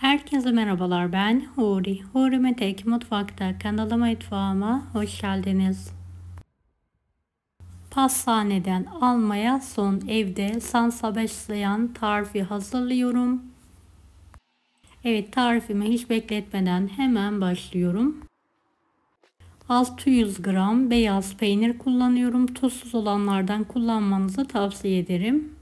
Herkese merhabalar, ben Huri. Huri Metek Mutfak'ta kanalıma, mutfağıma hoş geldiniz. Pastaneden almaya son evde salsa besleyen tarifi hazırlıyorum. Evet, tarifimi hiç bekletmeden hemen başlıyorum. 600 gram beyaz peynir kullanıyorum. Tuzsuz olanlardan kullanmanızı tavsiye ederim.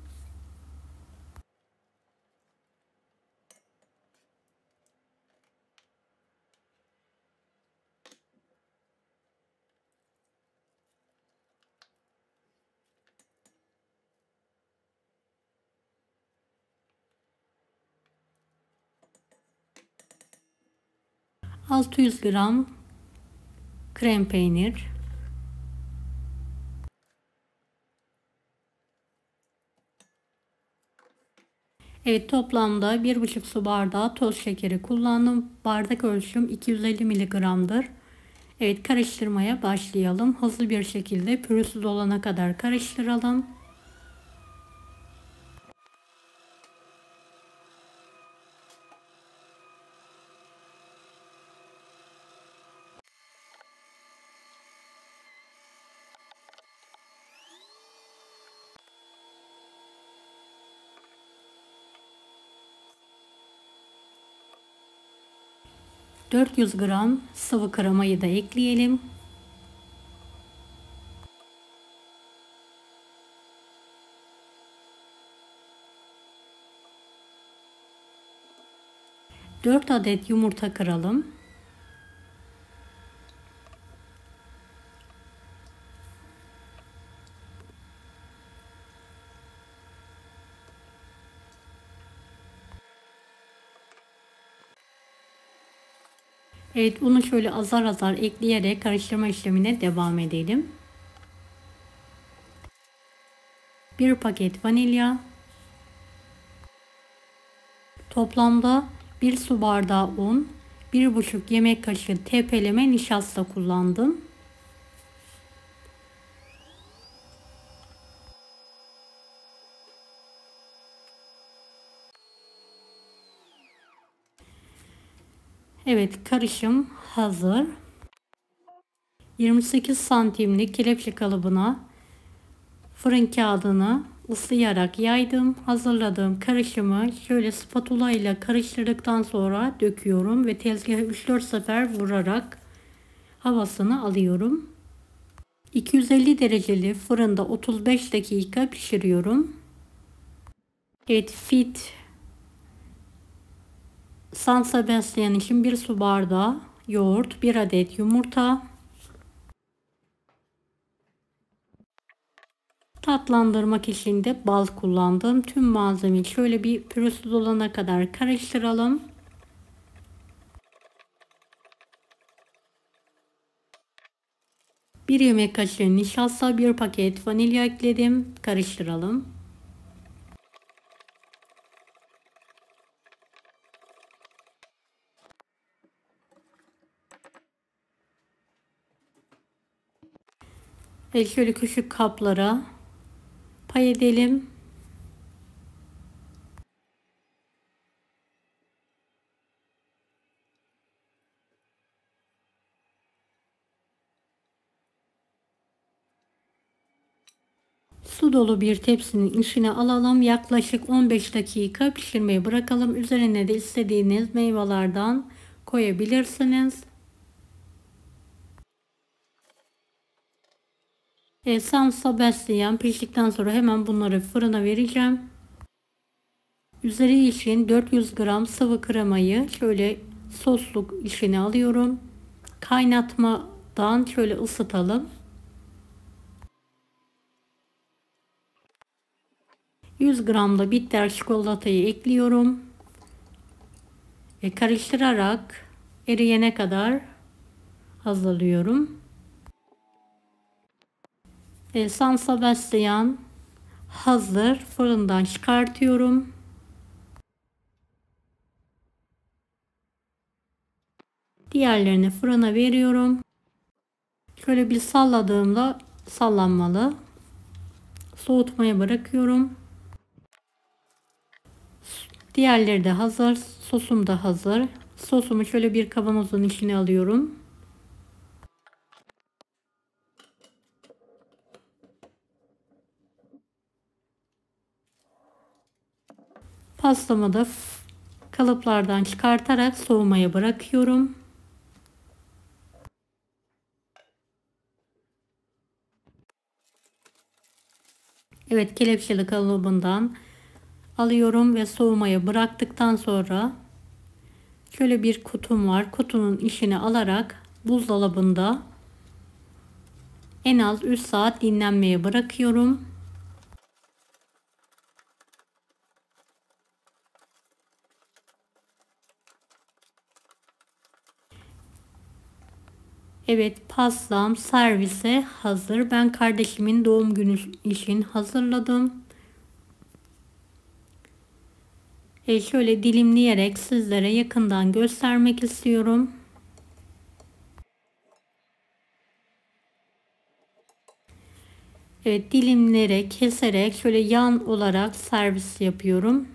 600 gram krem peynir. Evet, toplamda 1,5 su bardağı toz şekeri kullandım. Bardak ölçüm 250 mg'dır. Evet, karıştırmaya başlayalım. Hızlı bir şekilde pürüzsüz olana kadar karıştıralım. ...400 gram sıvı kremayı da ekleyelim. ...4 adet yumurta kıralım. Evet, unu şöyle azar azar ekleyerek karıştırma işlemine devam edelim. 1 paket vanilya. Toplamda 1 su bardağı un, 1,5 yemek kaşığı tepeleme nişasta kullandım. Evet, karışım hazır. 28 santimlik kelepçe kalıbına fırın kağıdını ıslayarak yaydım. Hazırladığım karışımı şöyle spatula ile karıştırdıktan sonra döküyorum ve tezgaha 3-4 sefer vurarak havasını alıyorum. 250 dereceli fırında 35 dakika pişiriyorum. Evet, fit San Sebastian için 1 su bardağı yoğurt, 1 adet yumurta, tatlandırmak için de bal kullandım. Tüm malzemeyi şöyle bir pürüzsüz olana kadar karıştıralım. Bir yemek kaşığı nişasta, 1 paket vanilya ekledim. Karıştıralım. Ve şöyle küçük kaplara pay edelim. Su dolu bir tepsinin içine alalım. Yaklaşık 15 dakika pişirmeye bırakalım. Üzerine de istediğiniz meyvelerden koyabilirsiniz. San Sebastian piştikten sonra hemen bunları fırına vereceğim. Üzeri için 400 gram sıvı kremayı şöyle sosluk içine alıyorum. Kaynatmadan şöyle ısıtalım. 100 gram da bitter çikolatayı ekliyorum. Ve karıştırarak eriyene kadar hazırlıyorum. San Sebastian hazır. Fırından çıkartıyorum. Diğerlerini fırına veriyorum. Şöyle bir salladığımda sallanmalı. Soğutmaya bırakıyorum. Diğerleri de hazır. Sosum da hazır. Sosumu şöyle bir kavanozun içine alıyorum. Pastamı da kalıplardan çıkartarak soğumaya bırakıyorum. Evet, kelepçeli kalıbından alıyorum ve soğumaya bıraktıktan sonra şöyle bir kutum var. Kutunun içine alarak buzdolabında en az 3 saat dinlenmeye bırakıyorum. Evet, pastam servise hazır. Ben kardeşimin doğum günü için hazırladım. Şöyle dilimleyerek sizlere yakından göstermek istiyorum. Evet, dilimlere keserek şöyle yan olarak servis yapıyorum.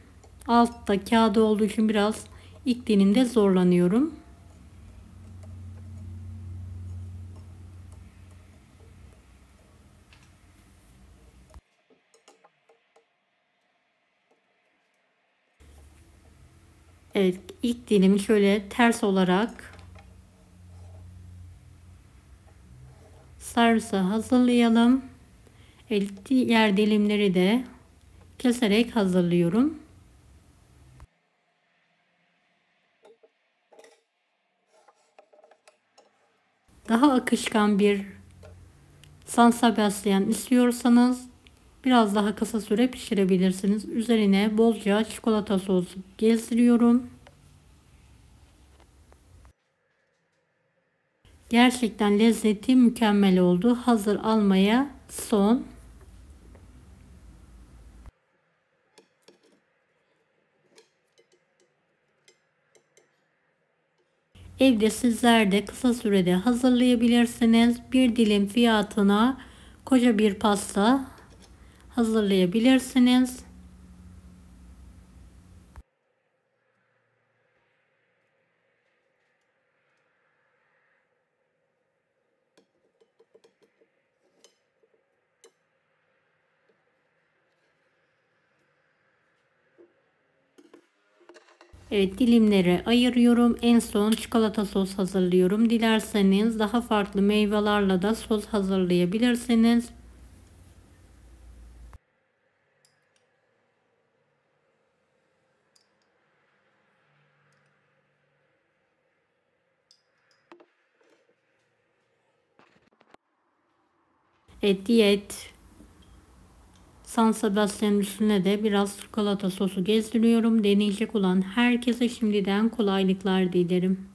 Altta kağıdı olduğu için biraz ilk dilimde zorlanıyorum. Evet, ilk dilimi şöyle ters olarak servise hazırlayalım. Evet, diğer dilimleri de keserek hazırlıyorum. Daha akışkan bir San Sebastian istiyorsanız biraz daha kısa süre pişirebilirsiniz. Üzerine bolca çikolata sosu gezdiriyorum. Gerçekten lezzeti mükemmel oldu. Hazır almaya son. Evde sizler de kısa sürede hazırlayabilirsiniz. Bir dilim fiyatına koca bir pasta hazırlayabilirsiniz. Evet, dilimleri ayırıyorum. En son çikolata sos hazırlıyorum. Dilerseniz daha farklı meyvelerle de sos hazırlayabilirsiniz. Diyet San Sebastian üstüne de biraz çikolata sosu gezdiriyorum. Deneyecek olan herkese şimdiden kolaylıklar dilerim.